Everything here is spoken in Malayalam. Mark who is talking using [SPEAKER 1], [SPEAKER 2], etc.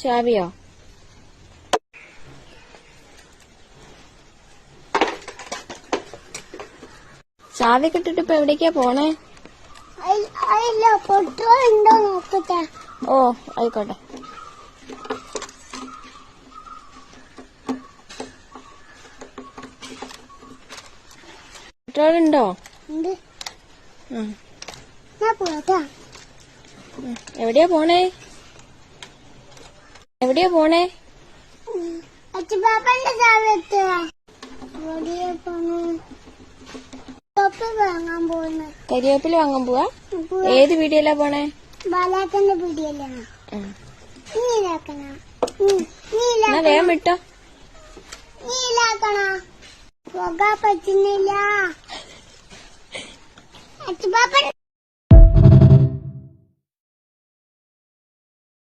[SPEAKER 1] ചാവിയോ? ചാവി കിട്ടിട്ട് ഇപ്പൊ എവിടേക്കാ പോണേ?
[SPEAKER 2] നോക്കട്ടെ.
[SPEAKER 1] ഓ ആയിക്കോട്ടെ. പെട്രോൾ ഉണ്ടോ? എവിടെയാ പോണേ?
[SPEAKER 2] അച്ഛപ്പാപ്പന്റെ ചാവി
[SPEAKER 1] കരിവേപ്പില വാങ്ങാൻ പോവാ? ഏത് പീടികയിലാ പോണേ?
[SPEAKER 2] ബാലാക്കന്റെ പീടികയിലാണ്.
[SPEAKER 1] വേഗം വിട്ടോ.
[SPEAKER 2] നീലാക്കണ പോകാൻ പറ്റുന്നില്ല. അച്ഛപ്പാപ്പൻ